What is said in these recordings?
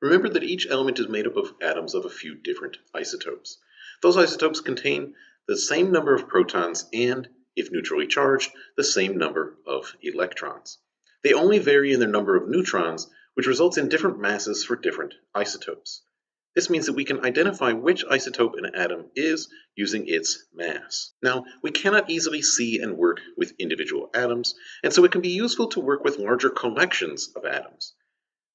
Remember that each element is made up of atoms of a few different isotopes. Those isotopes contain the same number of protons and, if neutrally charged, the same number of electrons. They only vary in their number of neutrons, which results in different masses for different isotopes. This means that we can identify which isotope an atom is using its mass. Now, we cannot easily see and work with individual atoms, and so it can be useful to work with larger collections of atoms.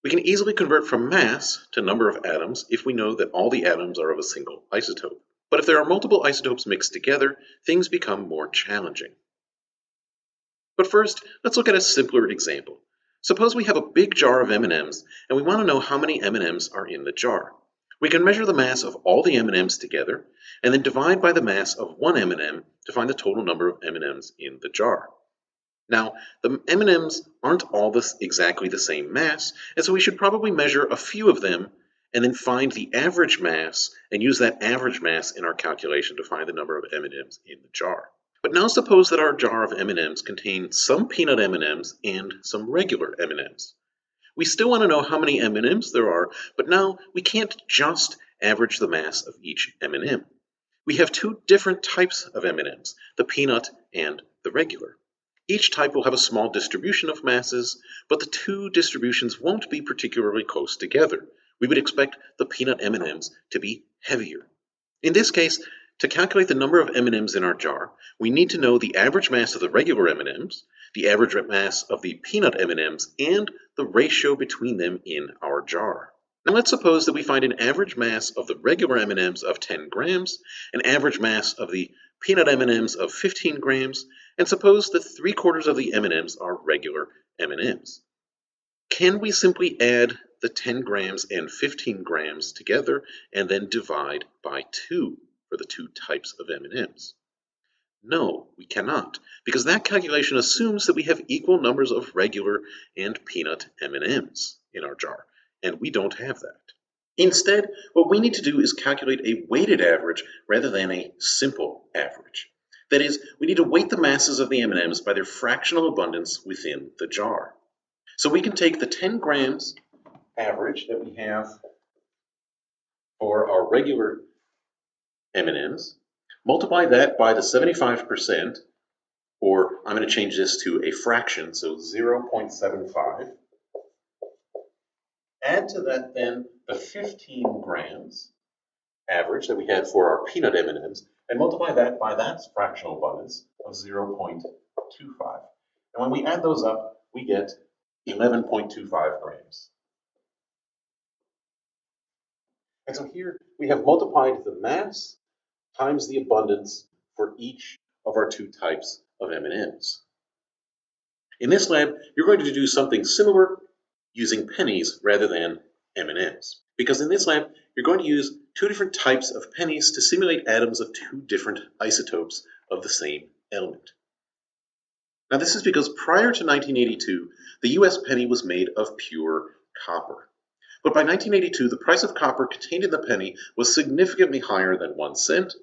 We can easily convert from mass to number of atoms if we know that all the atoms are of a single isotope. But if there are multiple isotopes mixed together, things become more challenging. But first, let's look at a simpler example. Suppose we have a big jar of M&Ms and we want to know how many M&Ms are in the jar. We can measure the mass of all the M&Ms together and then divide by the mass of one M&M to find the total number of M&Ms in the jar. Now, the M&Ms aren't all exactly the same mass, and so we should probably measure a few of them and then find the average mass and use that average mass in our calculation to find the number of M&Ms in the jar. But now suppose that our jar of M&Ms contains some peanut M&Ms and some regular M&Ms. We still want to know how many M&Ms there are, but now we can't just average the mass of each M&M. We have two different types of M&Ms, the peanut and the regular. Each type will have a small distribution of masses, but the two distributions won't be particularly close together. We would expect the peanut M&Ms to be heavier. In this case, to calculate the number of M&Ms in our jar, we need to know the average mass of the regular M&Ms, the average mass of the peanut M&Ms, and the ratio between them in our jar. Now let's suppose that we find an average mass of the regular M&Ms of 10 grams, an average mass of the peanut M&Ms of 15 grams, and suppose that 3/4 of the M&Ms are regular M&Ms. Can we simply add the 10 grams and 15 grams together and then divide by 2 for the two types of M&Ms? No, we cannot, because that calculation assumes that we have equal numbers of regular and peanut M&Ms in our jar, and we don't have that. Instead, what we need to do is calculate a weighted average rather than a simple average. That is, we need to weight the masses of the M&Ms by their fractional abundance within the jar. So we can take the 10 grams average that we have for our regular M&Ms, multiply that by the 75%, or I'm going to change this to a fraction, so 0.75. Add to that then the 15 grams average that we had for our peanut M&Ms, and multiply that by that fractional abundance of 0.25. And when we add those up, we get 11.25 grams. And so here we have multiplied the mass times the abundance for each of our two types of M&Ms. In this lab, you're going to do something similar using pennies rather than M&Ms. Because in this lab, you're going to use two different types of pennies to simulate atoms of two different isotopes of the same element. Now this is because prior to 1982, the US penny was made of pure copper. But by 1982, the price of copper contained in the penny was significantly higher than 1 cent,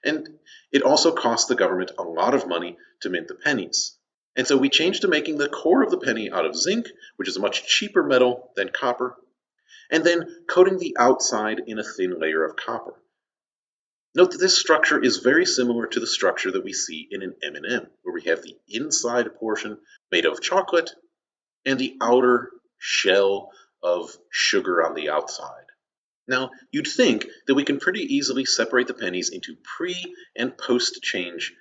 and it also cost the government a lot of money to mint the pennies. And so we changed to making the core of the penny out of zinc, which is a much cheaper metal than copper, and then coating the outside in a thin layer of copper. Note that this structure is very similar to the structure that we see in an M&M, where we have the inside portion made of chocolate and the outer shell of sugar on the outside. Now, you'd think that we can pretty easily separate the pennies into pre- and post-change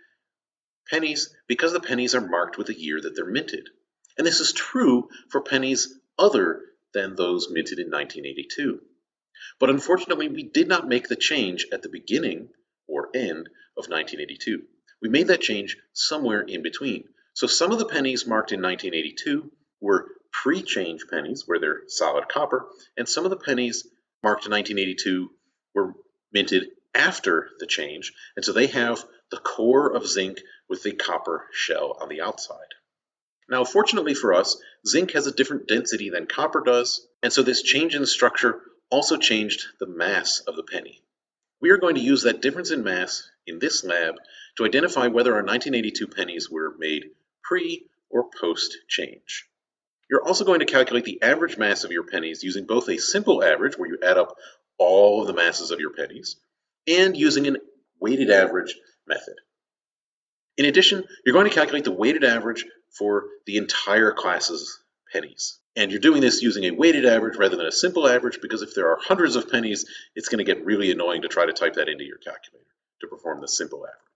pennies because the pennies are marked with the year that they're minted. And this is true for pennies other than those minted in 1982. But unfortunately, we did not make the change at the beginning or end of 1982. We made that change somewhere in between. So some of the pennies marked in 1982 were pre-change pennies, where they're solid copper, and some of the pennies marked in 1982 were minted after the change, and so they have the core of zinc with the copper shell on the outside. Now, fortunately for us, zinc has a different density than copper does, and so this change in structure also changed the mass of the penny. We are going to use that difference in mass in this lab to identify whether our 1982 pennies were made pre or post change. You're also going to calculate the average mass of your pennies using both a simple average, where you add up all of the masses of your pennies, and using a weighted average method. In addition, you're going to calculate the weighted average for the entire class's pennies. And you're doing this using a weighted average rather than a simple average, because if there are hundreds of pennies, it's going to get really annoying to try to type that into your calculator to perform the simple average.